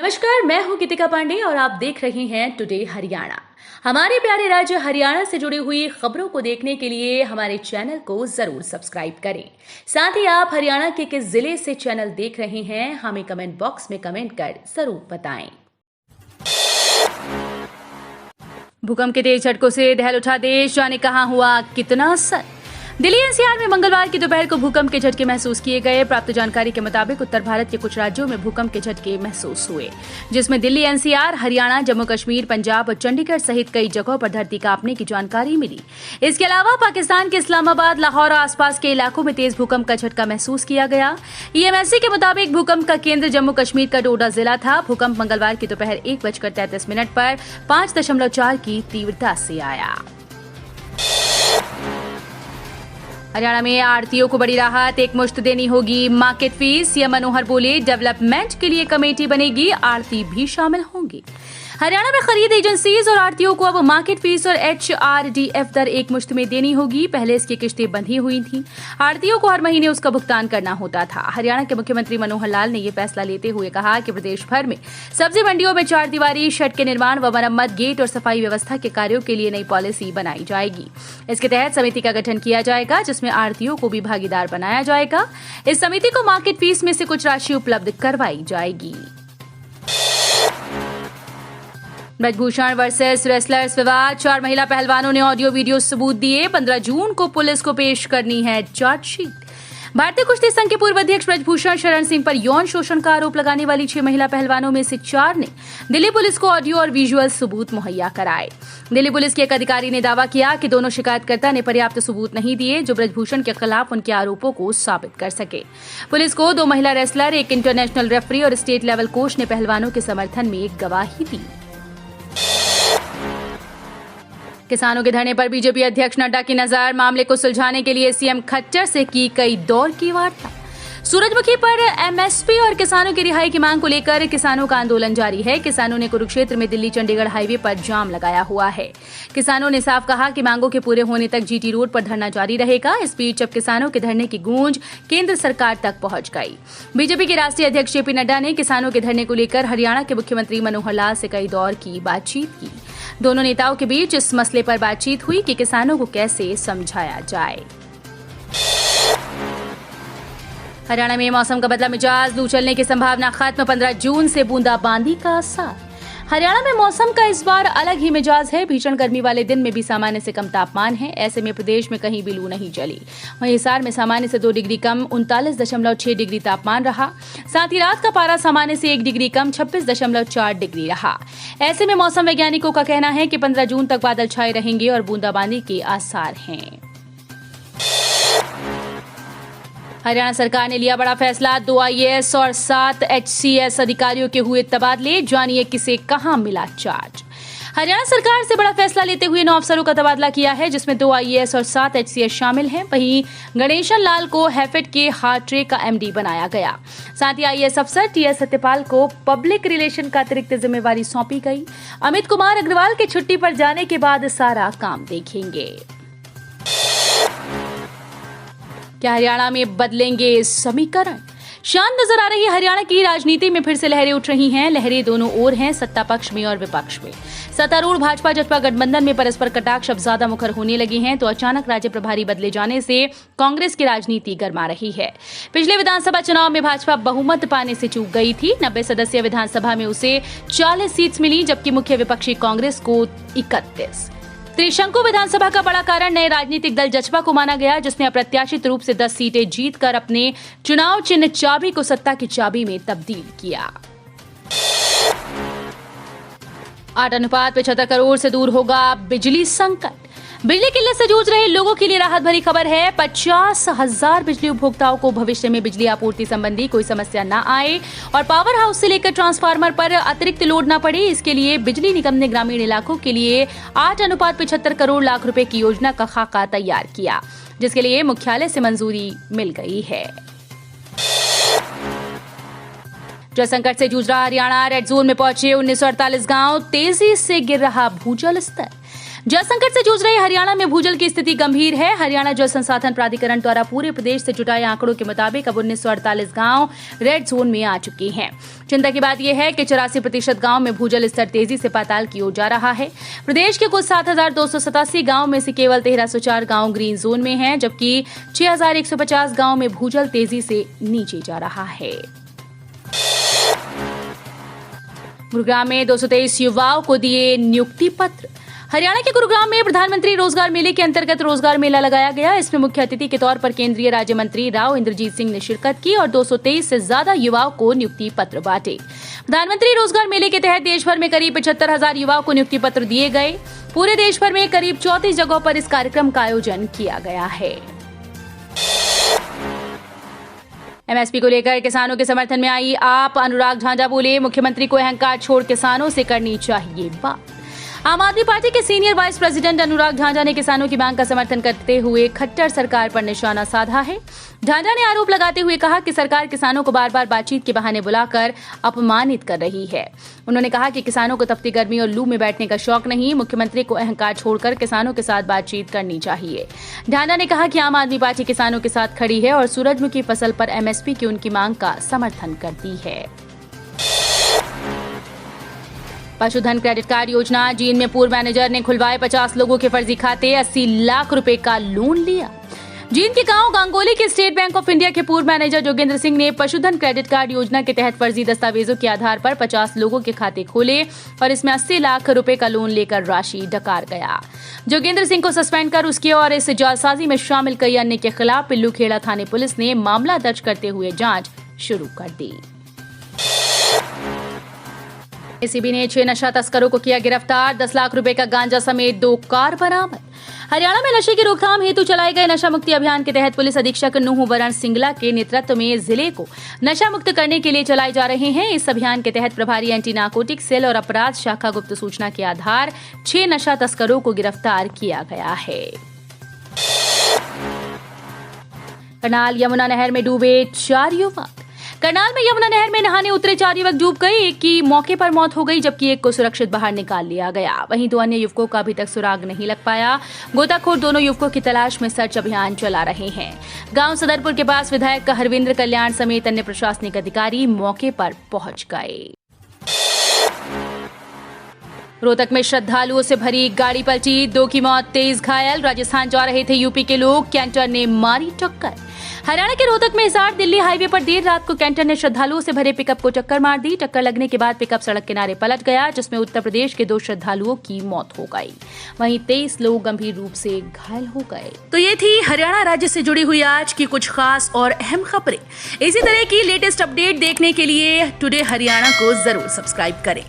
नमस्कार, मैं हूं गीतिका पांडे और आप देख रहे हैं टुडे हरियाणा। हमारे प्यारे राज्य हरियाणा से जुड़ी हुई खबरों को देखने के लिए हमारे चैनल को जरूर सब्सक्राइब करें। साथ ही आप हरियाणा के किस जिले से चैनल देख रहे हैं हमें कमेंट बॉक्स में कमेंट कर जरूर बताएं। भूकंप के तेज झटकों से दहल उठा देश, जाने कहां हुआ कितना असर। दिल्ली एनसीआर में मंगलवार की दोपहर को भूकंप के झटके महसूस किए गए। प्राप्त जानकारी के मुताबिक उत्तर भारत के कुछ राज्यों में भूकंप के झटके महसूस हुए, जिसमें दिल्ली एनसीआर, हरियाणा, जम्मू कश्मीर, पंजाब और चंडीगढ़ सहित कई जगहों पर धरती कांपने की जानकारी मिली। इसके अलावा पाकिस्तान के इस्लामाबाद, लाहौर और आसपास के इलाकों में तेज भूकंप का झटका महसूस किया गया। ईएमएससी के मुताबिक भूकंप का केंद्र जम्मू कश्मीर का डोडा जिला था। भूकंप मंगलवार की दोपहर 1:33 पर 5.4 की तीव्रता से आया। हरियाणा में आढ़तियों को बड़ी राहत, एक मुश्त देनी होगी मार्केट फीस। सीएम मनोहर बोले, डेवलपमेंट के लिए कमेटी बनेगी, आढ़ती भी शामिल होंगी। हरियाणा में खरीद एजेंसीज और आढ़तियों को अब मार्केट फीस और HRDF दर एक मुश्त में देनी होगी। पहले इसकी किश्तें बंधी हुई थी, आढ़तियों को हर महीने उसका भुगतान करना होता था। हरियाणा के मुख्यमंत्री मनोहर लाल ने यह फैसला लेते हुए कहा कि प्रदेश भर में सब्जी मंडियों में चार दीवारी, शेड के निर्माण व मरम्मत, गेट और सफाई व्यवस्था के कार्यों के लिए नई पॉलिसी बनाई जाएगी। इसके तहत समिति का गठन किया जाएगा, जिसमें आढ़तियों को भी भागीदार बनाया जाएगा। इस समिति को मार्केट फीस में से कुछ राशि उपलब्ध करवाई जाएगी। ब्रजभूषण वर्सेस रेसलर्स विवाद, 4 महिला पहलवानों ने ऑडियो वीडियो सबूत दिए। 15 जून को पुलिस को पेश करनी है चार्जशीट। भारतीय कुश्ती संघ के पूर्व अध्यक्ष ब्रजभूषण शरण सिंह पर यौन शोषण का आरोप लगाने वाली 6 महिला पहलवानों में से 4 ने दिल्ली पुलिस को ऑडियो और विजुअल सबूत मुहैया कराए। दिल्ली पुलिस के एक अधिकारी ने दावा किया कि दोनों शिकायतकर्ता ने पर्याप्त सबूत नहीं दिए जो ब्रजभूषण के खिलाफ उनके आरोपों को साबित कर सके। पुलिस को 2 महिला रेसलर, एक इंटरनेशनल रेफरी और स्टेट लेवल कोच ने पहलवानों के समर्थन में एक गवाही दी। किसानों के धरने पर बीजेपी अध्यक्ष नड्डा की नजर, मामले को सुलझाने के लिए सीएम खट्टर से की कई दौर की वार्ता। सूरजमुखी पर एमएसपी और किसानों की रिहाई की मांग को लेकर किसानों का आंदोलन जारी है। किसानों ने कुरुक्षेत्र में दिल्ली चंडीगढ़ हाईवे पर जाम लगाया हुआ है। किसानों ने साफ कहा कि मांगों के पूरे होने तक जीटी रोड पर धरना जारी रहेगा। इस बीच अब किसानों के धरने की गूंज केंद्र सरकार तक पहुंच गई। बीजेपी के राष्ट्रीय अध्यक्ष जेपी नड्डा ने किसानों के धरने को लेकर हरियाणा के मुख्यमंत्री मनोहर लाल से कई दौर की बातचीत की। दोनों नेताओं के बीच इस मसले पर बातचीत हुई कि किसानों को कैसे समझाया जाए। हरियाणा में मौसम का बदला मिजाज, लू चलने की संभावना खत्म, 15 जून से बूंदाबांदी का असर। हरियाणा में मौसम का इस बार अलग ही मिजाज है। भीषण गर्मी वाले दिन में भी सामान्य से कम तापमान है। ऐसे में प्रदेश में कहीं भी लू नहीं चली। वहीं हिसार में सामान्य से 2 डिग्री कम 39.6 डिग्री तापमान रहा। साथ ही रात का पारा सामान्य से 1 डिग्री कम 26.4 डिग्री रहा। ऐसे में मौसम वैज्ञानिकों का कहना है कि 15 जून तक बादल छाए रहेंगे और बूंदाबांदी के आसार हैं। हरियाणा सरकार ने लिया बड़ा फैसला, 2 IAS और 7 HCS अधिकारियों के हुए तबादले। जानिए किसे कहां मिला चार्ज। हरियाणा सरकार से बड़ा फैसला लेते हुए 9 अफसरों का तबादला किया है, जिसमें 2 IAS और 7 HCS शामिल हैं। वहीं गणेशन लाल को हैफेड के हार्ट्रे का MD बनाया गया। साथ ही IAS अफसर TS सत्यपाल को पब्लिक रिलेशन का अतिरिक्त जिम्मेवारी सौंपी गई। अमित कुमार अग्रवाल के छुट्टी पर जाने के बाद सारा काम देखेंगे। क्या हरियाणा में बदलेंगे समीकरण? शांत नजर आ रही हरियाणा की राजनीति में फिर से लहरें उठ रही हैं। लहरें दोनों ओर हैं, सत्ता पक्ष में और विपक्ष में। सत्तारूढ़ भाजपा जसपा गठबंधन में परस्पर कटाक्ष अब ज्यादा मुखर होने लगे हैं, तो अचानक राज्य प्रभारी बदले जाने से कांग्रेस की राजनीति गर्मा रही है। पिछले विधानसभा चुनाव में भाजपा बहुमत पाने से चूक गई थी। 90 सदस्यीय विधानसभा में उसे 40 सीट मिली, जबकि मुख्य विपक्षी कांग्रेस को 31। त्रिशंकु विधानसभा का बड़ा कारण नए राजनीतिक दल जसपा को माना गया, जिसने अप्रत्याशित रूप से 10 सीटें जीतकर अपने चुनाव चिन्ह चाबी को सत्ता की चाबी में तब्दील किया। 8:75 करोड़ से दूर होगा बिजली संकट। बिजली किल्लत से जूझ रहे लोगों के लिए राहत भरी खबर है। 50,000 बिजली उपभोक्ताओं को भविष्य में बिजली आपूर्ति संबंधी कोई समस्या न आए और पावर हाउस से लेकर ट्रांसफार्मर पर अतिरिक्त लोड न पड़े, इसके लिए बिजली निगम ने ग्रामीण इलाकों के लिए 8:75 करोड़ लाख रुपए की योजना का खाका तैयार किया, जिसके लिए मुख्यालय से मंजूरी मिल गई है। जल संकट से जूझ रहा हरियाणा, रेड जोन में पहुंचे 1948 गांव, तेजी से गिर रहा भूजल स्तर। जल संकट से जूझ रहे हरियाणा में भूजल की स्थिति गंभीर है। हरियाणा जल संसाधन प्राधिकरण द्वारा पूरे प्रदेश से जुटाए आंकड़ों के मुताबिक अब 1948 गांव रेड जोन में आ चुके हैं। चिंता की बात यह है कि 84% गांव में भूजल स्तर तेजी से पाताल की ओर जा रहा है। प्रदेश के कुल 7,287 गांव में से केवल 1304 गांव ग्रीन जोन में हैं, जबकि 6,150 गांव में भूजल तेजी से नीचे जा रहा है। गुरुग्राम में 223 युवाओं को दिए नियुक्ति पत्र। हरियाणा के गुरुग्राम में प्रधानमंत्री रोजगार मेले के अंतर्गत रोजगार मेला लगाया गया। इसमें मुख्य अतिथि के तौर पर केंद्रीय राज्य मंत्री राव इंद्रजीत सिंह ने शिरकत की और 223 से ज्यादा युवाओं को नियुक्ति पत्र बांटे। प्रधानमंत्री रोजगार मेले के तहत देश भर में करीब 75,000 युवाओं को नियुक्ति पत्र दिए गए। पूरे देश भर में करीब 34 जगहों पर इस कार्यक्रम का आयोजन किया गया है। एमएसपी को लेकर किसानों के समर्थन में आई आप। अनुराग झांझा बोले, मुख्यमंत्री को अहंकार छोड़ किसानों से करनी चाहिए बात। आम आदमी पार्टी के सीनियर वाइस प्रेसिडेंट अनुराग झांझा ने किसानों की मांग का समर्थन करते हुए खट्टर सरकार पर निशाना साधा है। झांझा ने आरोप लगाते हुए कहा कि सरकार किसानों को बार बार बातचीत के बहाने बुलाकर अपमानित कर रही है। उन्होंने कहा कि किसानों को तपती गर्मी और लू में बैठने का शौक नहीं, मुख्यमंत्री को अहंकार छोड़कर किसानों के साथ बातचीत करनी चाहिए। झांझा ने कहा कि आम आदमी पार्टी किसानों के साथ खड़ी है और सूरजमुखी फसल पर एमएसपी की उनकी मांग का समर्थन करती है। पशुधन क्रेडिट कार्ड योजना। जींद में पूर्व मैनेजर ने खुलवाए 50 लोगों के फर्जी खाते, 80 लाख रुपए का लोन लिया। जींद के गांव गांगोली के स्टेट बैंक ऑफ इंडिया के पूर्व मैनेजर जोगेंद्र सिंह ने पशुधन क्रेडिट कार्ड योजना के तहत फर्जी दस्तावेजों के आधार पर 50 लोगों के खाते खोले और इसमें 80 लाख रुपए का लोन लेकर राशि डकार गया। जोगेंद्र सिंह को सस्पेंड कर उसके और इस जालसाजी में शामिल कई अन्य के खिलाफ पिल्लूखेड़ा थाने पुलिस ने मामला दर्ज करते हुए जांच शुरू कर दी। एसीबी ने 6 नशा तस्करों को किया गिरफ्तार। 10 लाख रुपए का गांजा समेत 2 कार बरामद। हरियाणा में नशे की रोकथाम हेतु चलाए गए नशा मुक्ति अभियान के तहत पुलिस अधीक्षक नुह वरण सिंगला के नेतृत्व में जिले को नशा मुक्त करने के लिए चलाए जा रहे हैं। इस अभियान के तहत प्रभारी एंटी नार्कोटिक सेल और अपराध शाखा गुप्त सूचना के आधार 6 नशा तस्करों को गिरफ्तार किया गया है। करनाल यमुना नहर में डूबे 4 युवक। करनाल में यमुना नहर में नहाने उतरे 4 युवक डूब गए। एक की मौके पर मौत हो गई, जबकि एक को सुरक्षित बाहर निकाल लिया गया। वहीं 2 अन्य युवकों का अभी तक सुराग नहीं लग पाया। गोताखोर दोनों युवकों की तलाश में सर्च अभियान चला रहे हैं। गांव सदरपुर के पास विधायक हरविंद्र कल्याण समेत अन्य प्रशासनिक अधिकारी मौके पर पहुंच गए। रोहतक में श्रद्धालुओं से भरी गाड़ी पलटी, 2 की मौत, 23 घायल। राजस्थान जा रहे थे यूपी के लोग, कैंटर ने मारी टक्कर। हरियाणा के रोहतक में हिसार दिल्ली हाईवे पर देर रात को कैंटर ने श्रद्धालुओं से भरे पिकअप को टक्कर मार दी। टक्कर लगने के बाद पिकअप सड़क किनारे पलट गया, जिसमें उत्तर प्रदेश के 2 श्रद्धालुओं की मौत हो गई। वहीं 23 लोग गंभीर रूप से घायल हो गए। तो ये थी हरियाणा राज्य से जुड़ी हुई आज की कुछ खास और अहम खबरें। इसी तरह की लेटेस्ट अपडेट देखने के लिए टुडे हरियाणा को जरूर सब्सक्राइब करें।